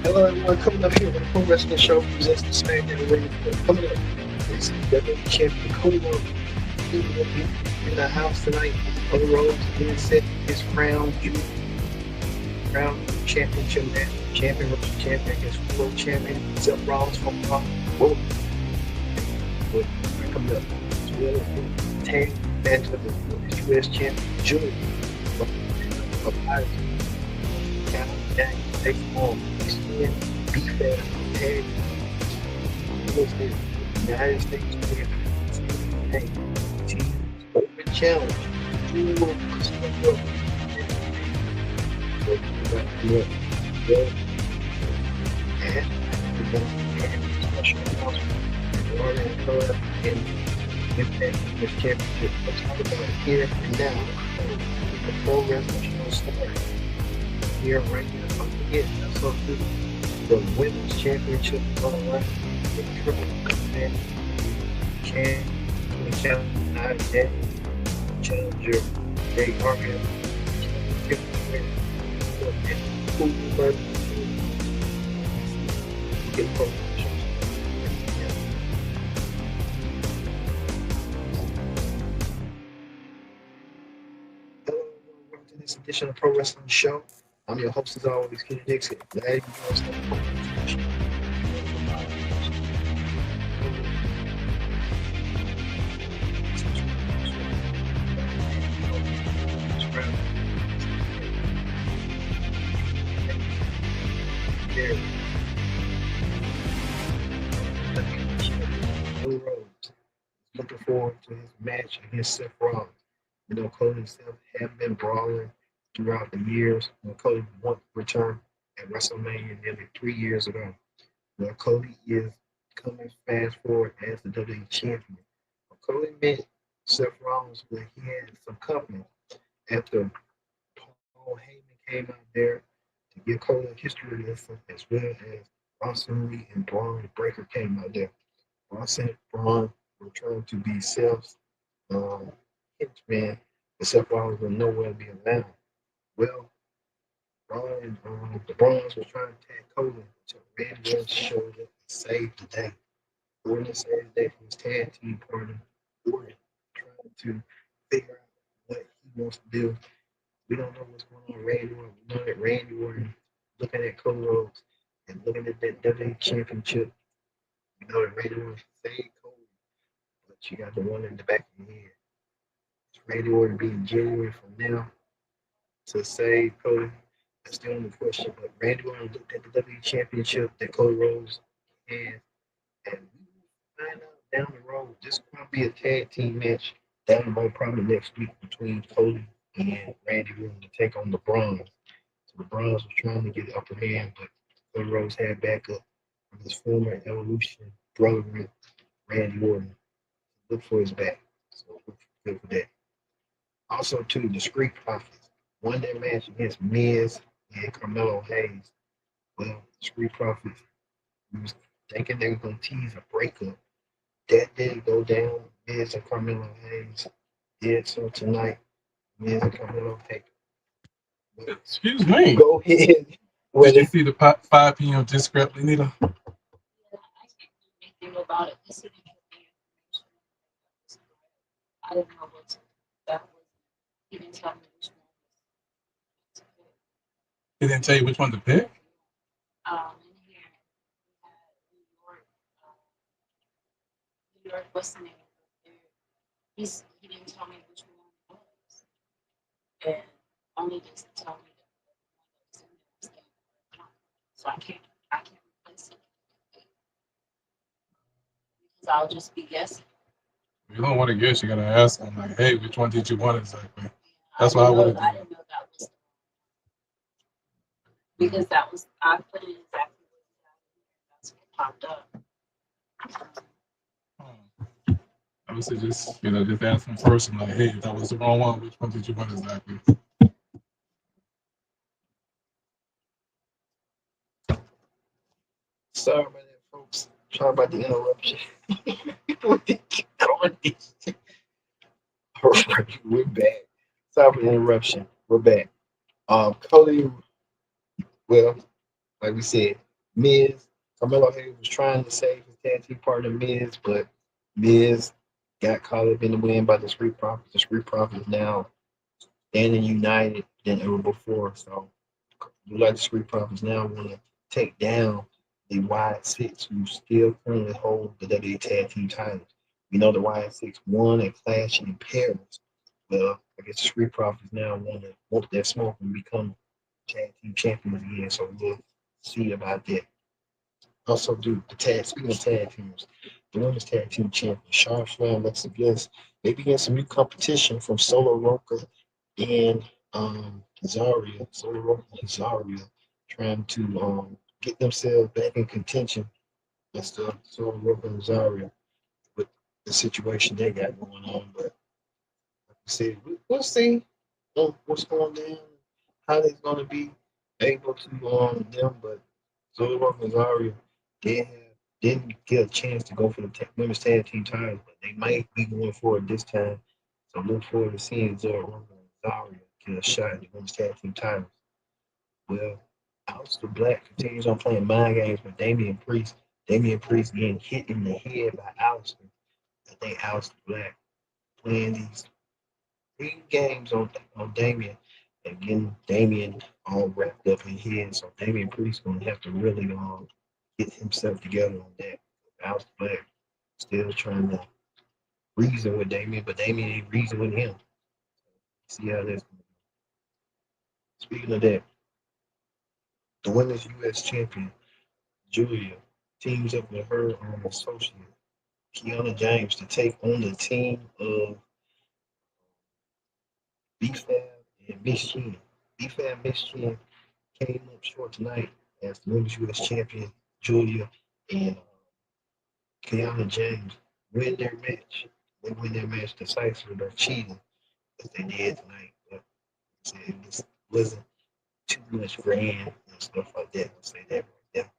Hello everyone, coming up here on the Pro Wrestling Show presents the SmackDown Ring Report. Coming up is WWE Champion Cody Rhodes. He will be in the house tonight. Cody Rhodes being set his crown championship match. Champion versus champion against world champion Seth Rollins from Raw. World coming up as well as the tag match of the US champion Junior of Iron Jax takes on Skin beef ass tag listed United States champion team open challenge. Special announcement and Impact this championship. Let's talk about it here and now. The Pro Wrestling Show started here right now. Don't forget, that's also the Women's Championship on the line. The Triple Threat Champion Nia Jax, Challenger Jade Cargill, Tiffany Stratton, get Pro Hello, welcome to this edition of Pro Wrestling Show. I'm your host as always, Kenny Dixon. Glad you guys have Pro Wrestling Show. Cody Rhodes looking forward to his match against Seth Rollins. You know, Cody himself have been brawling throughout the years. Cody once returned at WrestleMania nearly 3 years ago. Well, Cody is coming fast forward as the WWE champion. Cody met Seth Rollins when he had some company after Paul Heyman came out there to give Cody a history lesson, as well as Bronson Reed and Braun Breaker came out there. Bronson and Braun were trying to be Seth's henchman, but Seth Rollins was nowhere to be found. Well, the Browns were trying to tag Cody until Randy Orton showed up and saved the day. Orton saved the day from his tag team partner, Orton, trying to figure out what he wants to do. We don't know what's going on with Randy Orton. We know that Randy Orton looking at Cody Rhodes and looking at that WWE Championship. You know that Randy Orton saved Cody, but you got the one in the back of your head. Is Randy Orton being genuine from now to save Cody? That's the only question. But Randy Orton looked at the WWE Championship that Cody Rhodes had, and we will find out down the road. This is going to be a tag team match down the road, probably next week between Cody and Randy Orton to take on the Browns. So the Browns was trying to get the upper hand, but Cody Rhodes had backup from his former Evolution brother, Randy Orton. Look for his back. So look for that. Also, too, the Street Profits won their match against Miz and Carmelo Hayes. Well, the Street Profits was thinking they were going to tease a breakup. That didn't go down. Miz and Carmelo Hayes did so tonight. Miz and Carmelo Hayes. Excuse me. Go ahead. Did you see the 5 p.m. discrepancy, Nita? Yeah, I can't do anything about it. This is information. I didn't know what that was. He didn't tell me which one was to pick. He didn't tell you which one to pick? In here, we had New York, what's the name of it? He didn't tell me which one it was. And only just tell me that the one that was in there was there. So I can't replace it. Because I'll just be guessing. You don't want to guess. You got to ask him, like, hey, which one did you want exactly? That's what I would have done. I didn't know that was because that was, I put it exactly that's what popped up. I would say just, just ask him first, and like, hey, if that was the wrong one, which one did you want exactly? Sorry about that, folks. Sorry about the interruption. We're back. Sorry for the interruption. We're back. Cody, well, like we said, Miz, Carmelo Hayes was trying to save his tag team partner Miz, but Miz got caught up in the wind by the Street Profits. The Street Profits now standing united than ever before. So, like the Street Profits now want to take down the Wyatt Six, who still currently hold the WWE Tag Team titles. We know the Wyatt Six won a Clash in Paris. Well, I guess the Street Profits now want that smoke and become tag team champions again. So we'll see about that. Also, do the tag. Speaking of tag teams, the women's tag team champion Charlotte Flair and Alexa Bliss, they began some new competition from Solo Roca and Zaria. Solo Roca and Zaria trying to get themselves back in contention. That's the Solo Roca and Zaria with the situation they got going on. But like I said, we'll see what's going down, how they're going to be able to them. But Solo Roca and Zaria didn't get a chance to go for the women's tag team titles, but they might be going for it this time. So look forward to seeing Zora and Zaria get a shot at the women's tag team titles. Well, Aleister Black continues on playing mind games with Damian Priest. Damian Priest getting hit in the head by Aleister. I think Aleister Black playing these three games on Damian and getting Damian all wrapped up in head. So Damian Priest gonna have to really get himself together on that. Aleister Black still trying to reason with Damian, but Damian ain't reason with him. See how that's going. Speaking of that, the women's U.S. champion Julia teams up with her associate Kiana James to take on the team of B-Fab and Miss Chin. B-Fab Miss Chin came up short tonight as the women's U.S. champion Julia and Kiana James win their match. They win their match decisively by cheating as they did tonight. But it wasn't too much grand and stuff like that. I'll say that right there.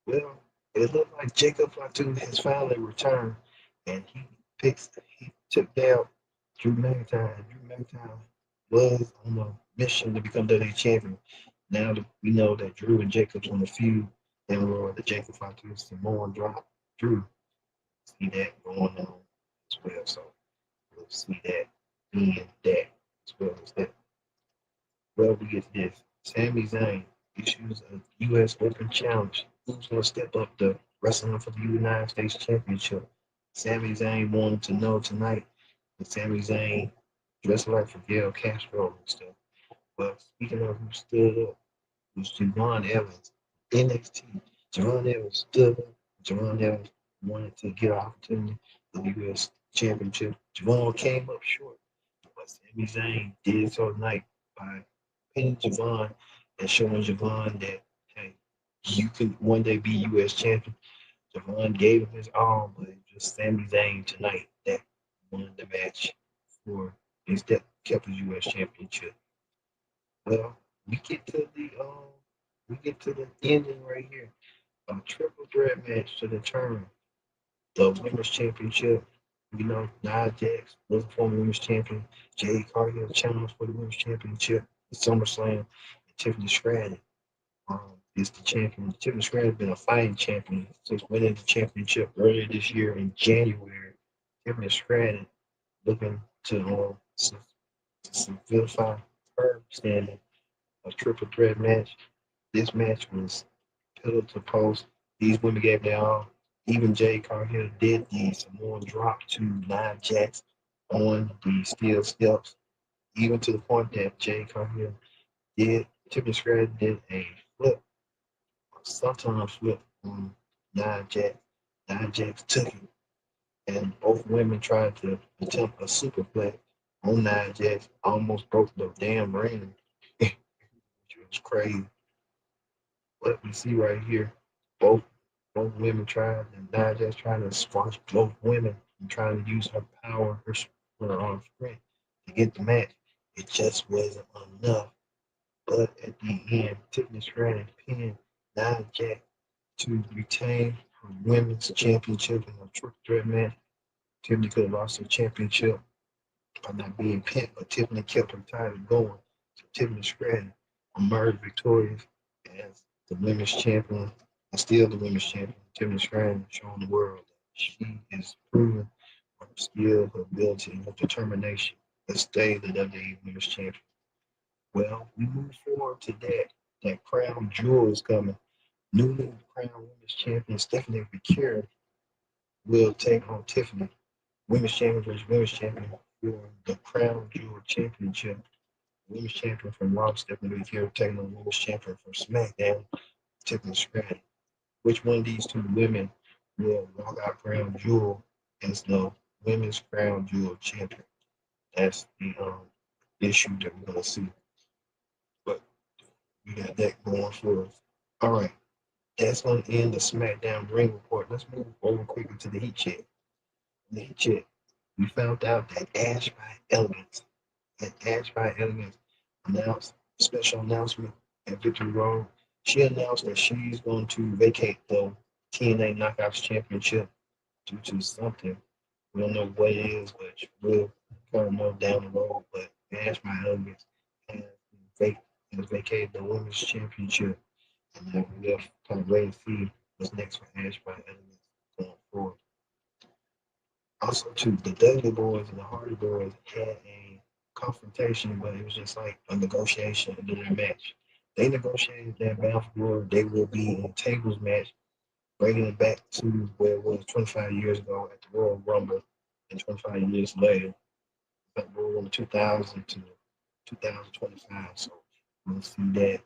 Well, it looked like Jacob Fatu has finally returned, and he took down Drew McIntyre. Drew McIntyre was on a mission to become WWE champion. Now that we know that Drew and Jacob's on the feud, and we're the Jacob Fatu Samoan drop Drew. See that going on as well. So we'll see that being that as well as that. Well, we get this. Sami Zayn issues a U.S. Open challenge. Who's going to step up to wrestling for the United States Championship? Sami Zayn wanted to know tonight. But Sami Zayn dressed like Fidel Castro and stuff. Well, speaking of who stood up, it was Javon Evans, NXT. Javon Evans stood up. Javon Evans wanted to get an opportunity for the U.S. Championship. Javon came up short, but Sami Zayn did so tonight by pinning Javon and showing Javon that, hey, you can one day be U.S. champion. Javon gave him his all, but it was just Sami Zayn tonight that won the match for his that kept his U.S. championship. Well, we get to the ending right here. A triple threat match to determine the women's championship. You know, Nia Jax was the former women's champion. Jade Cargill challenged for the women's championship at SummerSlam. And Tiffany Stratton is the champion. Tiffany Stratton has been a fighting champion since winning the championship earlier this year in January. Tiffany Stratton looking to solidify her standing. A triple threat match. This match was pillar to post. These women gave their all. Even Jade Cargill did the Samoan drop to Nia Jax on the steel steps, even to the point that Jade Cargill Tiffany Stratton did a flip, sometimes flip on Nia Jax. Nia Jax took it, and both women tried to attempt a superplex on Nia Jax, almost broke the damn ring, which was crazy. What we see right here, both both women tried, and Nia Jax trying to squash both women and trying to use her power, her strength to get the match. It just wasn't enough. But at the end, Tiffany Stratton pinned Nia Jax to retain her women's championship in a triple threat match. Tiffany could have lost her championship by not being pinned, but Tiffany kept her title going. So Tiffany Stratton emerged victorious as the women's champion, and still the women's champion, Tiffany Stratton, showing the world that she is proven her skill, her ability, and her determination to stay the WWE Women's Champion. Well, we move forward to that. That crown jewel is coming. Newly crowned women's champion Stephanie McCure will take on Tiffany, women's champion versus women's champion for the crown jewel championship. Women's champion from Raw, Stephanie McCure taking on women's champion from SmackDown, Tiffany Stratton. Which one of these two women will walk out crown jewel as the women's crown jewel champion? That's the issue that we're gonna see. But we got that going for us. All right, that's gonna end the SmackDown Ring Report. Let's move over quickly to the Heat check. In the Heat check, we found out that Ash by Elegance announced a special announcement at Victory Road. She announced that she's going to vacate the TNA Knockouts Championship due to something. We don't know what it is, but we'll kind of know down the road. But Ash by Elegance has, has vacated the Women's Championship. And then we'll kind of wait and see what's next for Ash by Elegance going forward. Also, too, the Dudley Boys and the Hardy Boys had a confrontation, but it was just like a negotiation into their match. They negotiated that Bound for Glory. They will be in a tables match, bringing it back to where it was 25 years ago at the Royal Rumble, and 25 years later, at Royal Rumble 2000 to 2025. So we'll see that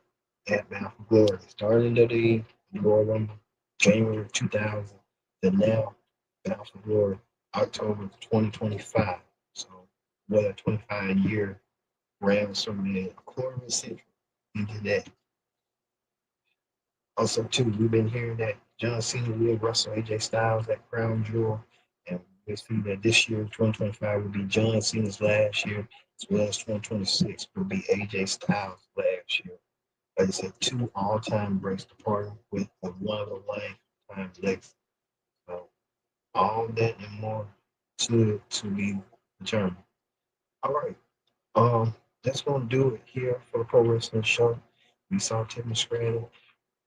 at Bound for Glory. It started in the Royal Rumble, January 2000, then now Bound for Glory, October 2025. So what a 25-year round, certainly a quarter of a century into that. Also, too, we've been hearing that John Cena will wrestle AJ Styles at Crown Jewel, and we see that this year, 2025, will be John Cena's last year, as well as 2026 will be AJ Styles' last year. Like I said, two all-time breaks to party with a one-of-a-lifetime legacy. So all that and more to be determined. All right, that's gonna do it here for the Pro Wrestling Show. We saw Tiffany Stratton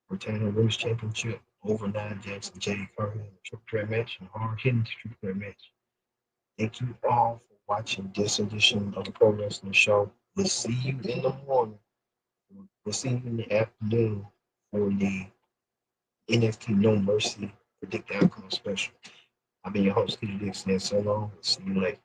retaining the Women's Championship over Nia Jax and Jade Cargill in a triple threat match, and a hard-hitting triple threat match. Thank you all for watching this edition of the Pro Wrestling Show. We'll see you in the morning. We'll see you in the afternoon for the NXT No Mercy Predict the Outcome special. I've been your host, Keith Dixon, and so long. See you later.